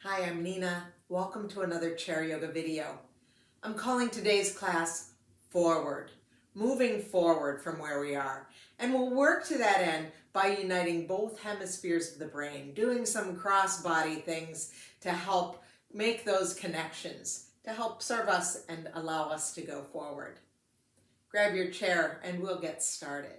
Hi, I'm Nina. Welcome to another chair yoga video. I'm calling today's class Forward, moving forward from where we are. And we'll work to that end by uniting both hemispheres of the brain, doing some cross-body things to help make those connections, to help serve us and allow us to go forward. Grab your chair and we'll get started.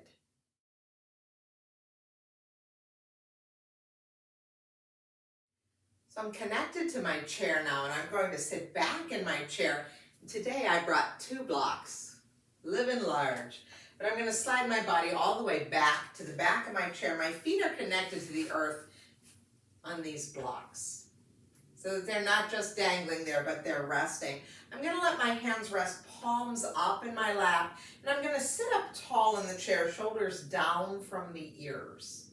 So I'm connected to my chair now and I'm going to sit back in my chair. Today I brought 2 blocks, living large. But I'm going to slide my body all the way back to the back of my chair. My feet are connected to the earth on these blocks so that they're not just dangling there, but they're resting. I'm going to let my hands rest palms up in my lap, and I'm going to sit up tall in the chair, shoulders down from the ears.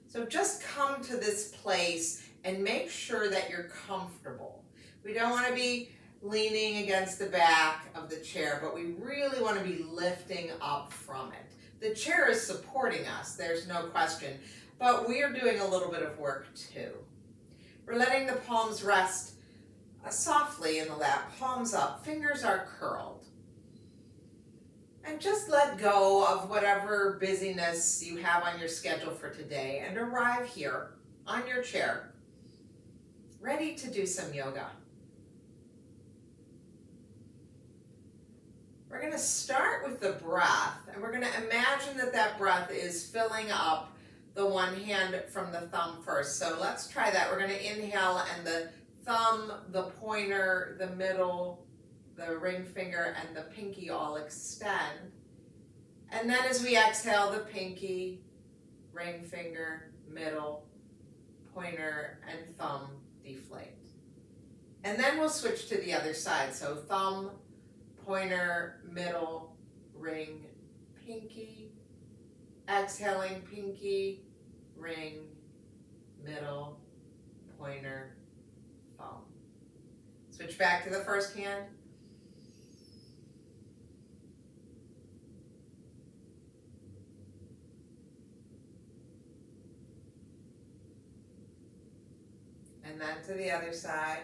So just come to this place and make sure that you're comfortable. We don't want to be leaning against the back of the chair, but we really want to be lifting up from it. The chair is supporting us, there's no question, but we are doing a little bit of work too. We're letting the palms rest softly in the lap, palms up, fingers are curled. And just let go of whatever busyness you have on your schedule for today and arrive here on your chair, ready to do some yoga. We're going to start with the breath, and we're going to imagine that that breath is filling up the one hand from the thumb first. So let's try that. We're going to inhale, and the thumb, the pointer, the middle, the ring finger, and the pinky all extend. And then as we exhale, the pinky, ring finger, middle, pointer, and thumb deflate. And then we'll switch to the other side. So thumb, pointer, middle, ring, pinky. Exhaling, pinky, ring, middle, pointer, thumb. Switch back to the first hand. And then to the other side.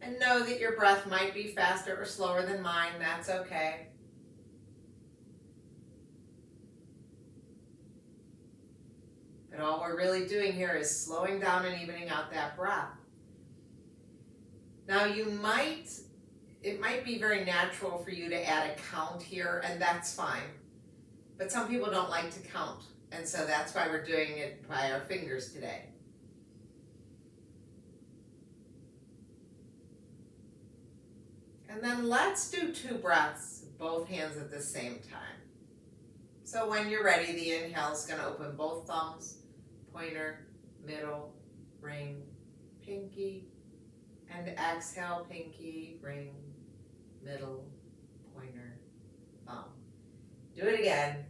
And know that your breath might be faster or slower than mine, that's okay. But all we're really doing here is slowing down and evening out that breath. Now it might be very natural for you to add a count here, and that's fine. But some people don't like to count, and so that's why we're doing it by our fingers today. And then let's do 2 breaths, both hands at the same time. So when you're ready, the inhale is going to open both thumbs, pointer, middle, ring, pinky, and exhale, pinky, ring, middle, pointer, thumb. Do it again.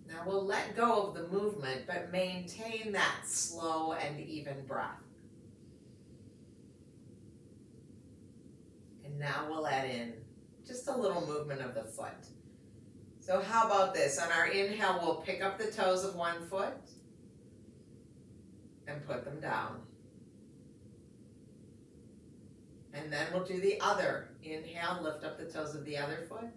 Now we'll let go of the movement, but maintain that slow and even breath. And now we'll add in just a little movement of the foot. So how about this? On our inhale, we'll pick up the toes of one foot and put them down. And then we'll do the other. Inhale, lift up the toes of the other foot.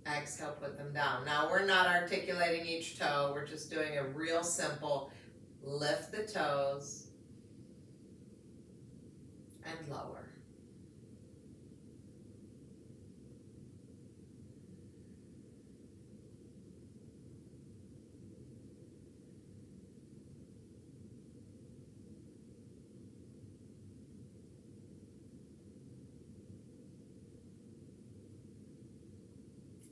Exhale, put them down. Now we're not articulating each toe. We're just doing a real simple lift the toes and lower.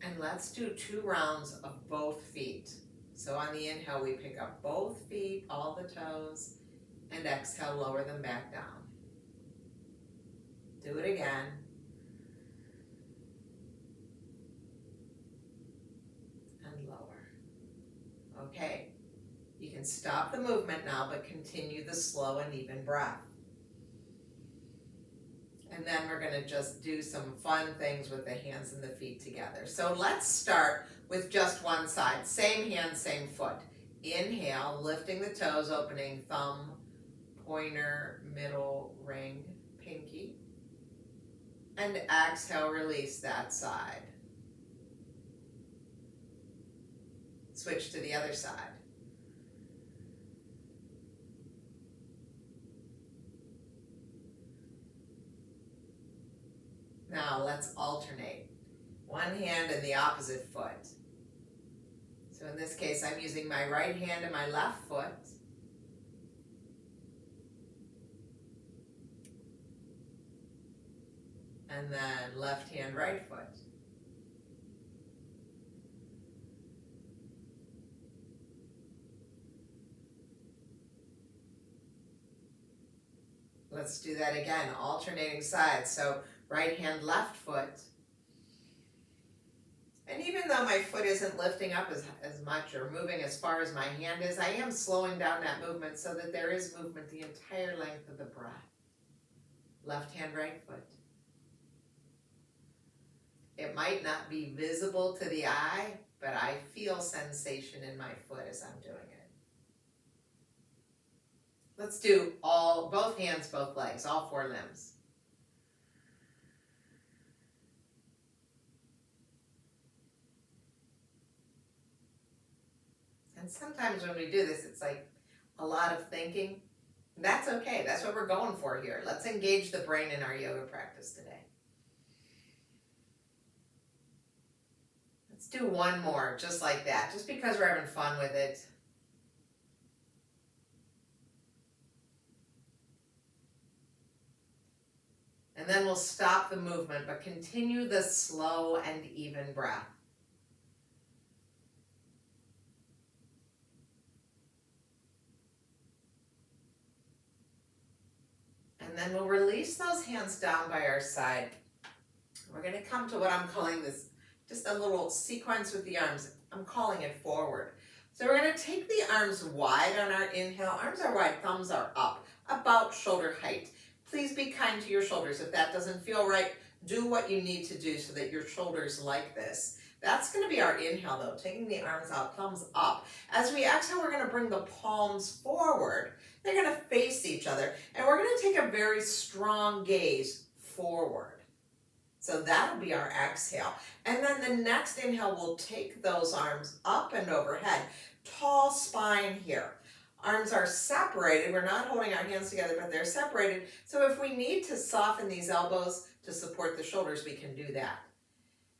And let's do 2 rounds of both feet. So on the inhale, we pick up both feet, all the toes, and exhale, lower them back down. Do it again. And lower. Okay, you can stop the movement now, but continue the slow and even breath. And then we're gonna just do some fun things with the hands and the feet together. So let's start with just one side. Same hand, same foot. Inhale, lifting the toes, opening thumb, pointer, middle, ring, pinky. And exhale, release that side. Switch to the other side. Now let's alternate. One hand and the opposite foot. So in this case, I'm using my right hand and my left foot. And then left hand, right foot. Let's do that again, alternating sides. So right hand, left foot. And even though my foot isn't lifting up as much or moving as far as my hand is, I am slowing down that movement so that there is movement the entire length of the breath. Left hand, right foot. It might not be visible to the eye, but I feel sensation in my foot as I'm doing it. Let's do both hands, both legs, all 4 limbs. And sometimes when we do this, it's like a lot of thinking. That's okay. That's what we're going for here. Let's engage the brain in our yoga practice today. Let's do one more, just like that, just because we're having fun with it. And then we'll stop the movement, but continue the slow and even breath. And then we'll release those hands down by our side. We're going to come to what I'm calling this, just a little sequence with the arms. I'm calling it forward. So we're going to take the arms wide on our inhale. Arms are wide, thumbs are up, about shoulder height. Please be kind to your shoulders. If that doesn't feel right, do what you need to do so that your shoulders like this. That's going to be our inhale though, taking the arms out, thumbs up. As we exhale, we're going to bring the palms forward. They're going to face each other, and we're going to take a very strong gaze forward. So that'll be our exhale. And then the next inhale, we'll take those arms up and overhead. Tall spine here. Arms are separated. We're not holding our hands together, but they're separated. So if we need to soften these elbows to support the shoulders, we can do that.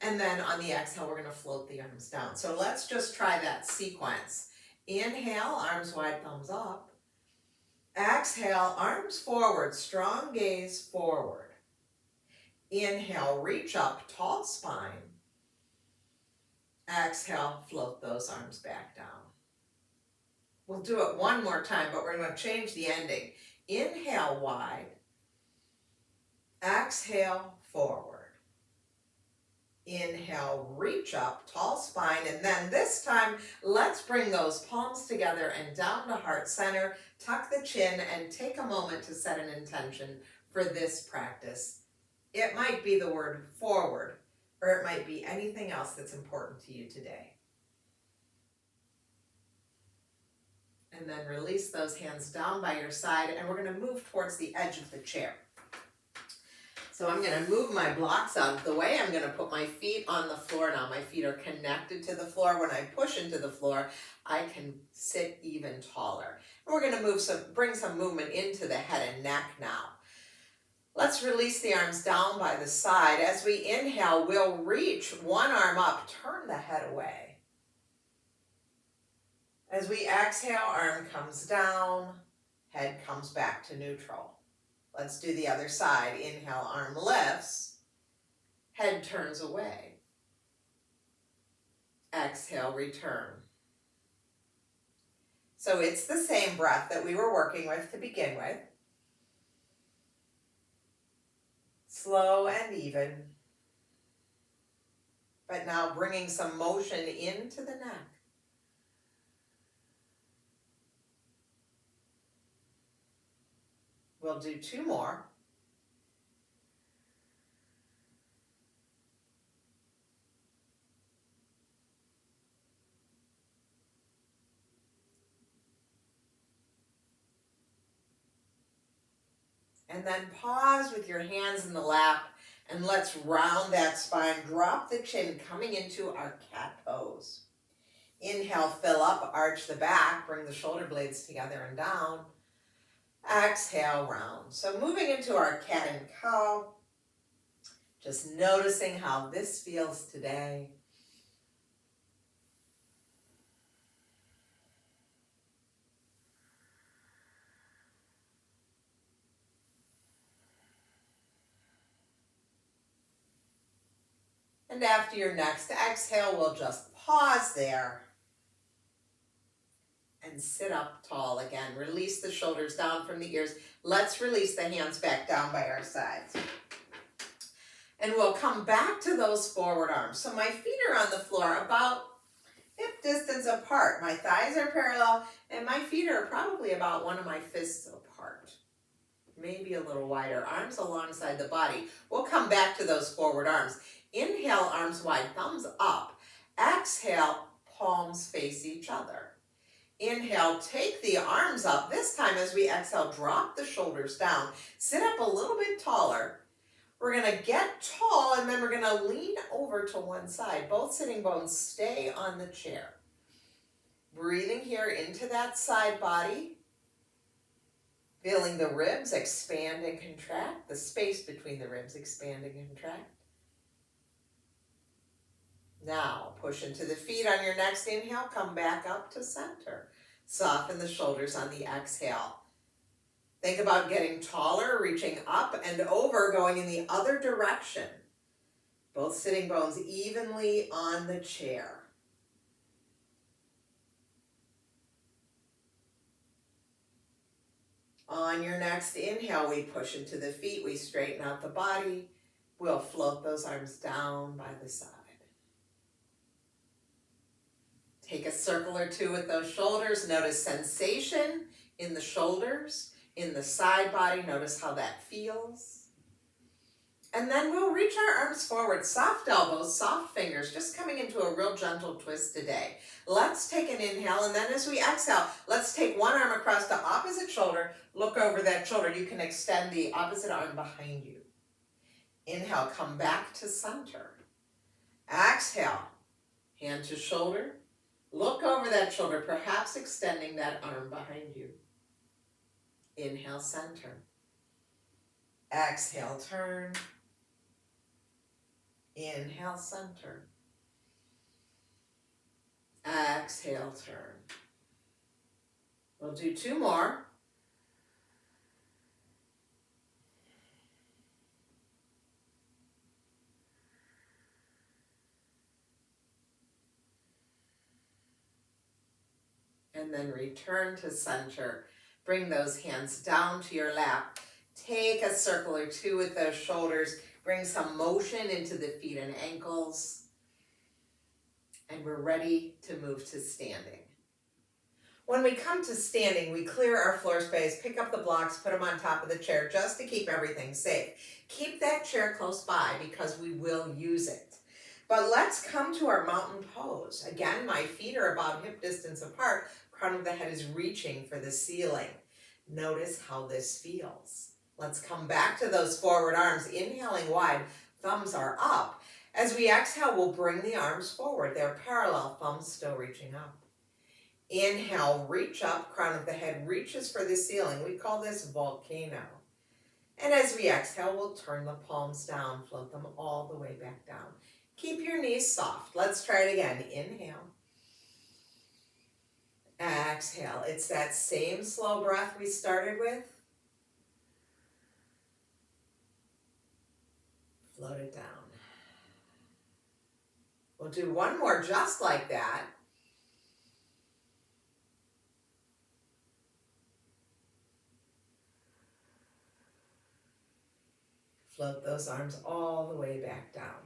And then on the exhale, we're going to float the arms down. So let's just try that sequence. Inhale, arms wide, thumbs up. Exhale, arms forward, strong gaze forward. Inhale, reach up, tall spine. Exhale, float those arms back down. We'll do it one more time, but we're going to change the ending. Inhale, wide. Exhale, forward. Inhale, reach up, tall spine, and then this time, let's bring those palms together and down to heart center, tuck the chin, and take a moment to set an intention for this practice. It might be the word forward, or it might be anything else that's important to you today. And then release those hands down by your side, and we're going to move towards the edge of the chair. So I'm going to move my blocks out of the way. I'm going to put my feet on the floor now. My feet are connected to the floor. When I push into the floor, I can sit even taller. And we're going to bring some movement into the head and neck now. Let's release the arms down by the side. As we inhale, we'll reach one arm up, turn the head away. As we exhale, arm comes down, head comes back to neutral. Let's do the other side. Inhale, arm lifts, head turns away. Exhale, return. So it's the same breath that we were working with to begin with. Slow and even. But now bringing some motion into the neck. We'll do 2 more. And then pause with your hands in the lap, and let's round that spine. Drop the chin, coming into our cat pose. Inhale, fill up, arch the back, bring the shoulder blades together and down. Exhale, round. So moving into our cat and cow, just noticing how this feels today. And after your next exhale, we'll just pause there and sit up tall again. Release the shoulders down from the ears. Let's release the hands back down by our sides. And we'll come back to those forward arms. So my feet are on the floor about hip distance apart. My thighs are parallel and my feet are probably about one of my fists apart. Maybe a little wider. Arms alongside the body. We'll come back to those forward arms. Inhale, arms wide, thumbs up. Exhale, palms face each other. Inhale, take the arms up. This time as we exhale, drop the shoulders down. Sit up a little bit taller. We're going to get tall and then we're going to lean over to one side. Both sitting bones stay on the chair. Breathing here into that side body. Feeling the ribs expand and contract. The space between the ribs expand and contract. Now, push into the feet on your next inhale. Come back up to center. Soften the shoulders on the exhale. Think about getting taller, reaching up and over, going in the other direction. Both sitting bones evenly on the chair. On your next inhale, we push into the feet. We straighten out the body. We'll float those arms down by the side. Take a circle or two with those shoulders. Notice sensation in the shoulders, in the side body. Notice how that feels. And then we'll reach our arms forward. Soft elbows, soft fingers, just coming into a real gentle twist today. Let's take an inhale, and then as we exhale, let's take one arm across the opposite shoulder. Look over that shoulder. You can extend the opposite arm behind you. Inhale, come back to center. Exhale, hand to shoulder. Look over that shoulder, perhaps extending that arm behind you. Inhale, center. Exhale, turn. Inhale, center. Exhale, turn. We'll do two more. And then return to center. Bring those hands down to your lap. Take a circle or two with those shoulders. Bring some motion into the feet and ankles. And we're ready to move to standing. When we come to standing, we clear our floor space, pick up the blocks, put them on top of the chair just to keep everything safe. Keep that chair close by because we will use it. But let's come to our mountain pose. Again, my feet are about hip distance apart. Crown of the head is reaching for the ceiling. Notice how this feels. Let's come back to those forward arms. Inhaling wide, thumbs are up. As we exhale, we'll bring the arms forward. They're parallel, thumbs still reaching up. Inhale, reach up, crown of the head reaches for the ceiling. We call this volcano. And as we exhale, we'll turn the palms down, float them all the way back down. Keep your knees soft. Let's try it again. Inhale. Exhale. It's that same slow breath we started with. Float it down. We'll do one more just like that. Float those arms all the way back down.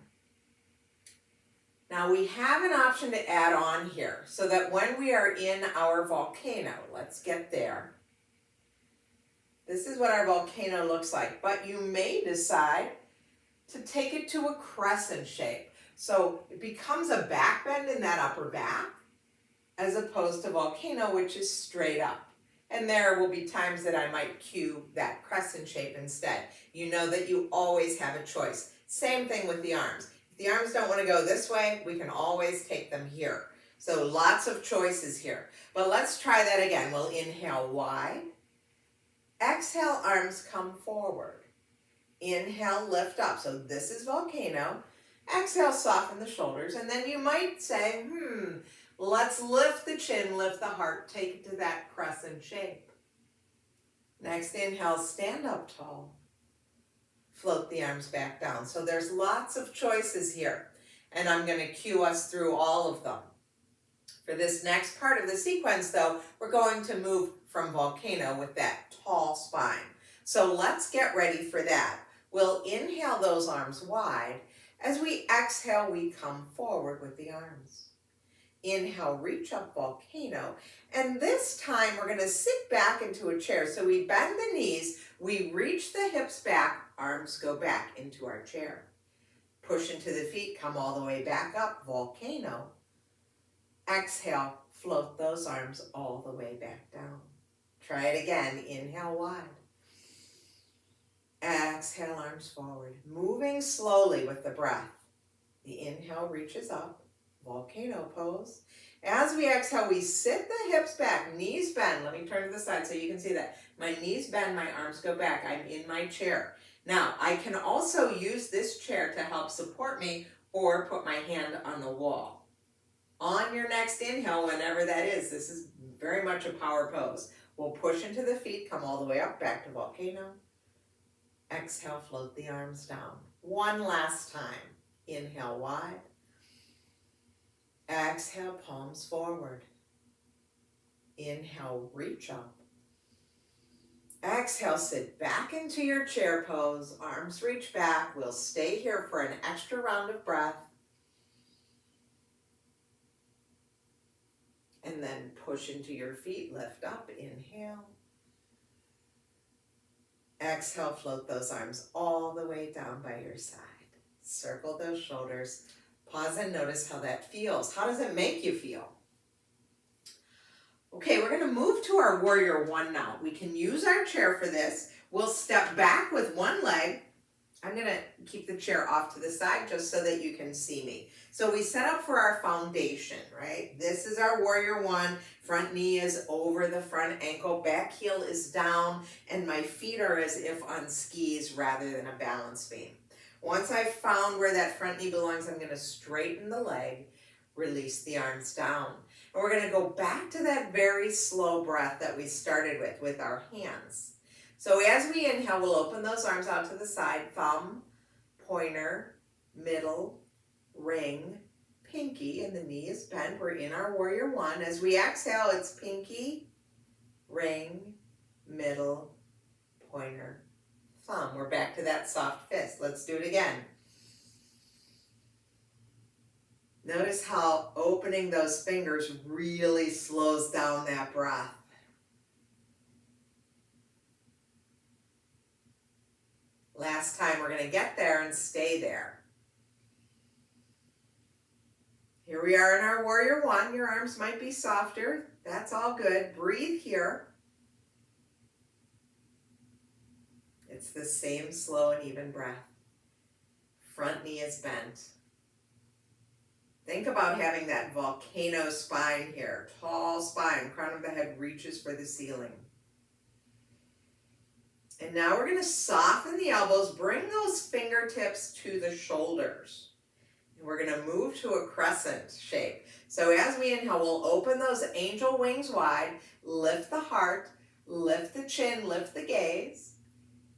Now we have an option to add on here so that when we are in our volcano, let's get there. This is what our volcano looks like, but you may decide to take it to a crescent shape. So it becomes a back bend in that upper back as opposed to volcano, which is straight up. And there will be times that I might cue that crescent shape instead. You know that you always have a choice. Same thing with the arms. If the arms don't want to go this way, we can always take them here. So lots of choices here. But let's try that again. We'll inhale wide. Exhale, arms come forward. Inhale, lift up. So this is volcano. Exhale, soften the shoulders. And then you might say, let's lift the chin, lift the heart, take it to that crescent shape. Next, inhale, stand up tall. Float the arms back down. So there's lots of choices here. And I'm going to cue us through all of them. For this next part of the sequence, though, we're going to move from volcano with that tall spine. So let's get ready for that. We'll inhale those arms wide. As we exhale, we come forward with the arms. Inhale, reach up, volcano. And this time we're going to sit back into a chair. So we bend the knees, we reach the hips back, arms go back into our chair. Push into the feet, come all the way back up, volcano. Exhale, float those arms all the way back down. Try it again, inhale wide. Exhale, arms forward, moving slowly with the breath. The inhale reaches up, volcano pose. As we exhale, we sit the hips back, knees bend. Let me turn to the side so you can see that. My knees bend, my arms go back. I'm in my chair. Now, I can also use this chair to help support me or put my hand on the wall. On your next inhale, whenever that is, this is very much a power pose. We'll push into the feet, come all the way up, back to volcano. Exhale, float the arms down. One last time. Inhale wide. Exhale, palms forward. Inhale, reach up. Exhale, sit back into your chair pose. Arms reach back. We'll stay here for an extra round of breath. And then push into your feet, lift up, inhale. Exhale, float those arms all the way down by your side. Circle those shoulders. Pause and notice how that feels. How does it make you feel? Okay, we're going to move to our warrior one now. We can use our chair for this. We'll step back with one leg. I'm going to keep the chair off to the side just so that you can see me. So we set up for our foundation, right? This is our warrior one. Front knee is over the front ankle. Back heel is down. And my feet are as if on skis rather than a balance beam. Once I've found where that front knee belongs, I'm going to straighten the leg, release the arms down. And we're going to go back to that very slow breath that we started with our hands. So as we inhale, we'll open those arms out to the side, thumb, pointer, middle, ring, pinky, and the knee is bent. We're in our warrior one. As we exhale, it's pinky, ring, middle, pointer, thumb. We're back to that soft fist. Let's do it again. Notice how opening those fingers really slows down that breath. Last time, we're going to get there and stay there. Here we are in our warrior one. Your arms might be softer. That's all good. Breathe here. It's the same slow and even breath. Front knee is bent. Think about having that volcano spine here. Tall spine, crown of the head reaches for the ceiling. And now we're going to soften the elbows, bring those fingertips to the shoulders. And we're going to move to a crescent shape. So as we inhale, we'll open those angel wings wide, lift the heart, lift the chin, lift the gaze.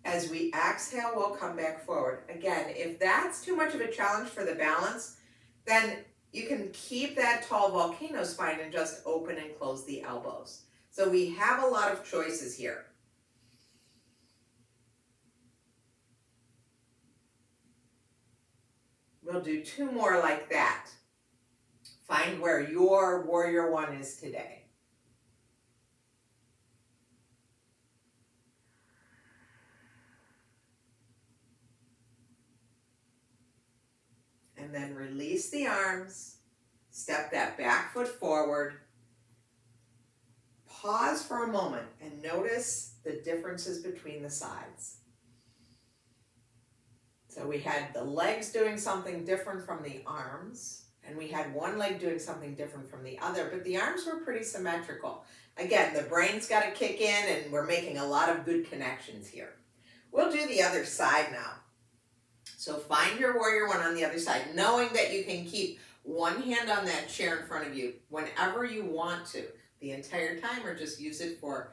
As we exhale, we'll come back forward. Again, if that's too much of a challenge for the balance, then you can keep that tall volcano spine and just open and close the elbows. So we have a lot of choices here. We'll do two more like that. Find where your warrior one is today. And then release the arms. Step that back foot forward. Pause for a moment and notice the differences between the sides. So we had the legs doing something different from the arms, and we had one leg doing something different from the other, but the arms were pretty symmetrical. Again, the brain's got to kick in, and we're making a lot of good connections here. We'll do the other side now. So find your warrior one on the other side, knowing that you can keep one hand on that chair in front of you whenever you want to, the entire time, or just use it for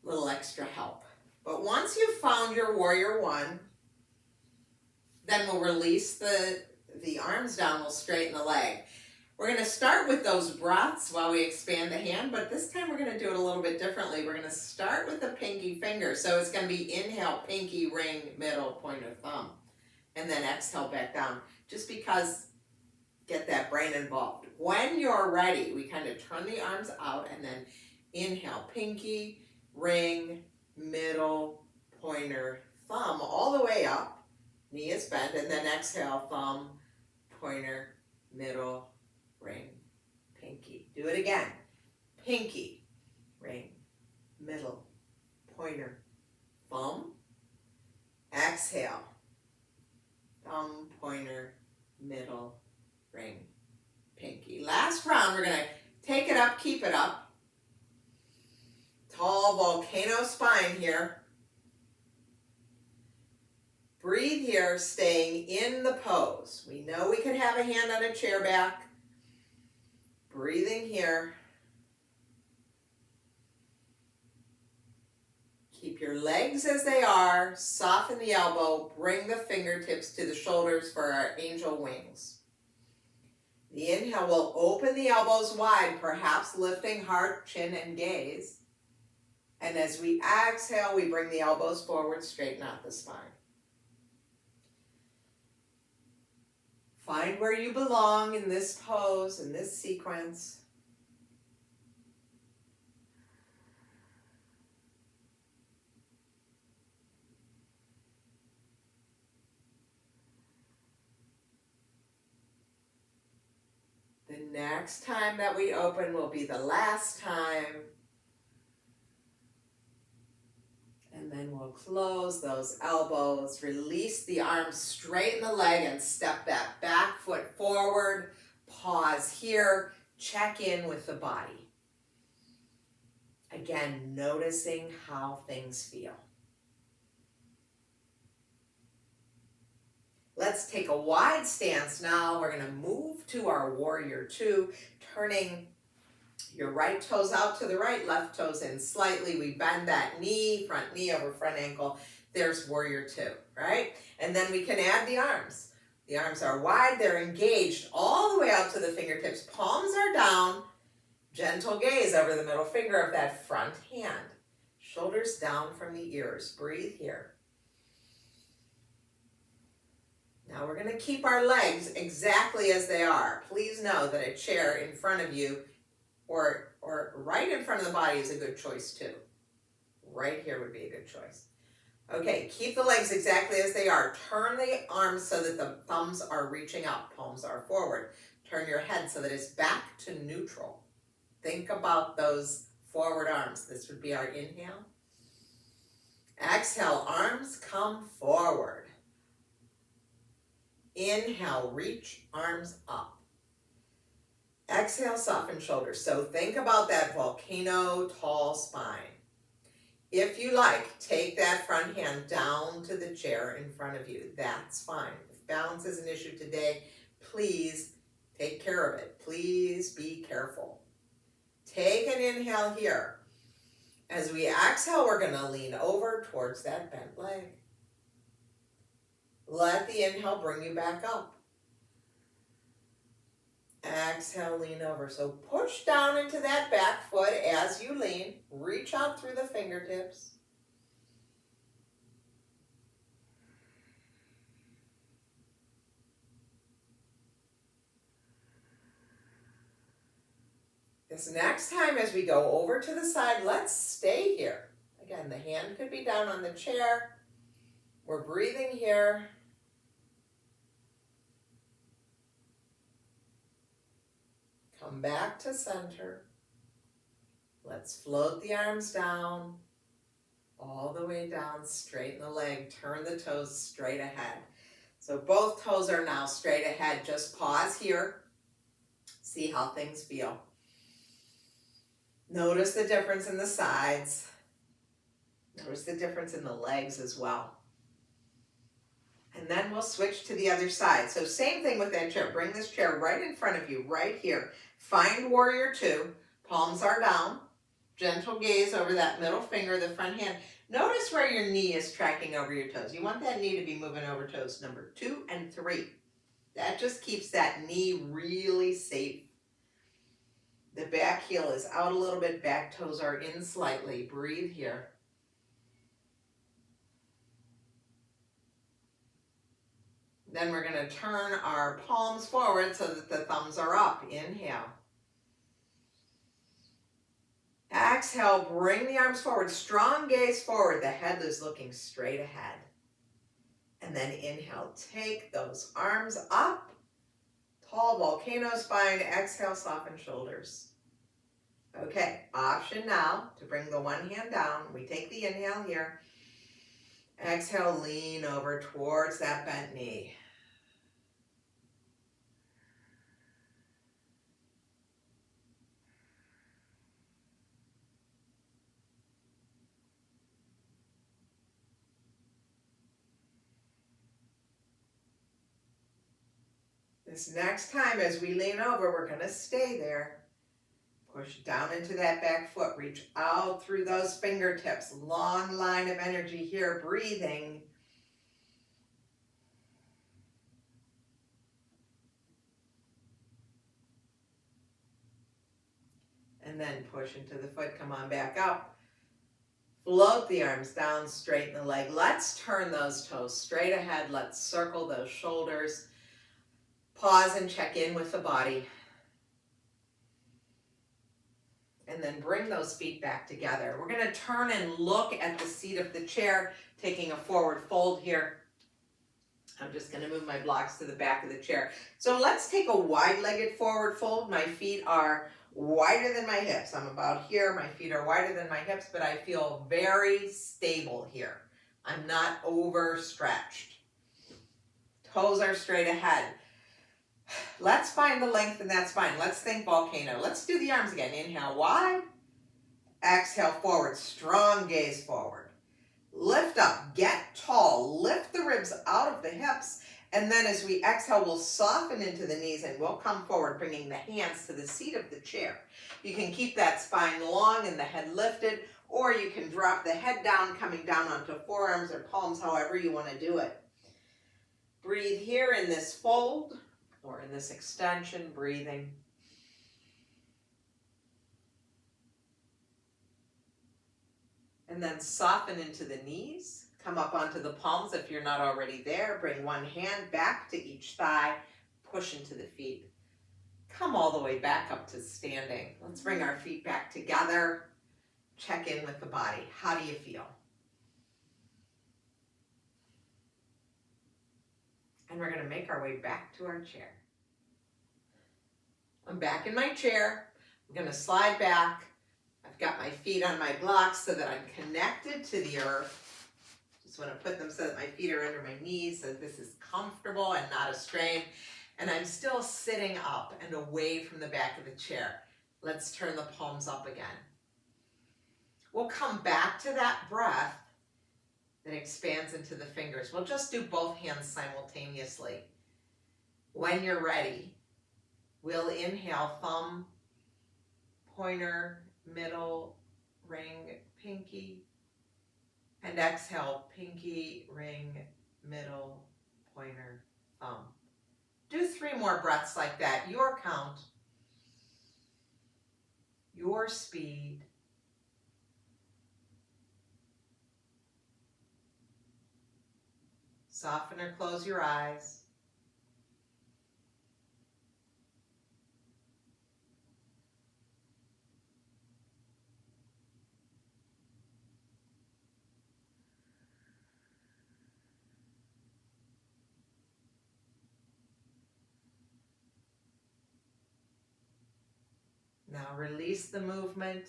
a little extra help. But once you've found your warrior one, then we'll release the arms down, we'll straighten the leg. We're going to start with those breaths while we expand the hand, but this time we're going to do it a little bit differently. We're going to start with the pinky finger. So it's going to be inhale, pinky, ring, middle, pointer, thumb. And then exhale back down, just because get that brain involved. When you're ready, we kind of turn the arms out and then inhale, pinky, ring, middle, pointer, thumb, all the way up. Knee is bent, and then exhale, thumb, pointer, middle, ring, pinky. Do it again. Pinky, ring, middle, pointer, thumb. Exhale, thumb, pointer, middle, ring, pinky. Last round, we're going to take it up, keep it up. Tall volcano spine here. Breathe here, staying in the pose. We know we can have a hand on a chair back. Breathing here. Keep your legs as they are. Soften the elbow. Bring the fingertips to the shoulders for our angel wings. The inhale will open the elbows wide, perhaps lifting heart, chin, and gaze. And as we exhale, we bring the elbows forward, straighten out the spine. Find where you belong in this pose, in this sequence. The next time that we open will be the last time. And then we'll close those elbows, release the arms, straighten the leg, and step that back foot forward. Pause here, check in with the body. Again, noticing how things feel. Let's take a wide stance now. We're going to move to our warrior two, turning your right toes out to the right, left toes in slightly. We bend that knee, front knee over front ankle. There's warrior two, right? And then we can add the arms. The arms are wide, they're engaged all the way out to the fingertips. Palms are down. Gentle gaze over the middle finger of that front hand. Shoulders down from the ears. Breathe here. Now we're going to keep our legs exactly as they are. Please know that a chair in front of you or right in front of the body is a good choice too. Right here would be a good choice. Okay, keep the legs exactly as they are. Turn the arms so that the thumbs are reaching up, palms are forward. Turn your head so that it's back to neutral. Think about those forward arms. This would be our inhale. Exhale, arms come forward. Inhale, reach arms up. Exhale, soften shoulders. So think about that volcano tall spine. If you like, take that front hand down to the chair in front of you. That's fine. If balance is an issue today, please take care of it. Please be careful. Take an inhale here. As we exhale, we're going to lean over towards that bent leg. Let the inhale bring you back up. Exhale, lean over. So push down into that back foot as you lean. Reach out through the fingertips. This next time as we go over to the side, let's stay here. Again, the hand could be down on the chair. We're breathing here. Come back to center. Let's float the arms down, all the way down, straighten the leg, turn the toes straight ahead. So both toes are now straight ahead. Just pause here. See how things feel. Notice the difference in the sides. Notice the difference in the legs as well. And then we'll switch to the other side. So same thing with that chair. Bring this chair right in front of you, right here. Find warrior two. Palms are down. Gentle gaze over that middle finger, the front hand. Notice where your knee is tracking over your toes. You want that knee to be moving over toes number 2 and 3. That just keeps that knee really safe. The back heel is out a little bit. Back toes are in slightly. Breathe here. Then we're going to turn our palms forward so that the thumbs are up. Inhale. Exhale, bring the arms forward. Strong gaze forward. The head is looking straight ahead. And then inhale, take those arms up. Tall volcano spine. Exhale, soften shoulders. Okay, option now to bring the one hand down. We take the inhale here. Exhale, lean over towards that bent knee. This next time as we lean over, we're going to stay there. Push down into that back foot. Reach out through those fingertips. Long line of energy here. Breathing. And then push into the foot. Come on back up. Float the arms down. Straighten the leg. Let's turn those toes straight ahead. Let's circle those shoulders. Pause and check in with the body. And then bring those feet back together. We're going to turn and look at the seat of the chair, taking a forward fold here. I'm just going to move my blocks to the back of the chair. So let's take a wide-legged forward fold. My feet are wider than my hips. I'm about here. My feet are wider than my hips, but I feel very stable here. I'm not overstretched. Toes are straight ahead. Let's find the length in that spine. Let's think volcano. Let's do the arms again. Inhale wide. Exhale forward. Strong gaze forward. Lift up. Get tall. Lift the ribs out of the hips. And then as we exhale, we'll soften into the knees and we'll come forward, bringing the hands to the seat of the chair. You can keep that spine long and the head lifted, or you can drop the head down, coming down onto forearms or palms, however you want to do it. Breathe here in this fold. Or in this extension, breathing. And then soften into the knees. Come up onto the palms if you're not already there. Bring one hand back to each thigh. Push into the feet. Come all the way back up to standing. Let's bring our feet back together. Check in with the body. How do you feel? And we're going to make our way back to our chair. I'm back in my chair. I'm going to slide back. I've got my feet on my blocks so that I'm connected to the earth. Just want to put them so that my feet are under my knees so this is comfortable and not a strain. And I'm still sitting up and away from the back of the chair. Let's turn the palms up again. We'll come back to that breath that expands into the fingers. We'll just do both hands simultaneously. When you're ready, we'll inhale thumb, pointer, middle, ring, pinky, and exhale pinky, ring, middle, pointer, thumb. Do 3 more breaths like that. Your count, your speed. Soften or close your eyes. Now release the movement.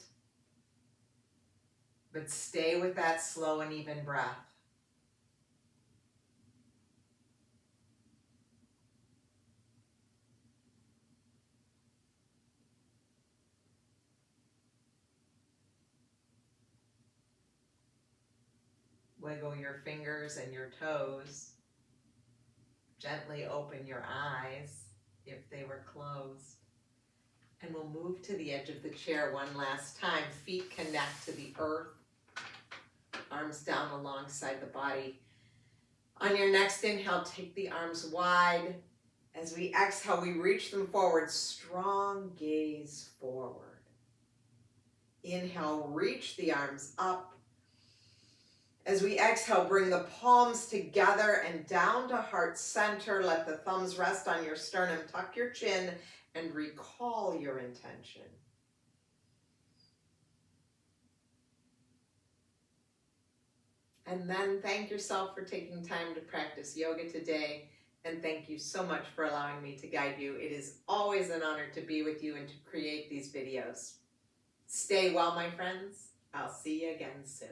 But stay with that slow and even breath. Wiggle your fingers and your toes. Gently open your eyes if they were closed. And we'll move to the edge of the chair one last time. Feet connect to the earth. Arms down alongside the body. On your next inhale, take the arms wide. As we exhale, we reach them forward. Strong gaze forward. Inhale, reach the arms up. As we exhale, bring the palms together and down to heart center. Let the thumbs rest on your sternum. Tuck your chin and recall your intention. And then thank yourself for taking time to practice yoga today. And thank you so much for allowing me to guide you. It is always an honor to be with you and to create these videos. Stay well, my friends. I'll see you again soon.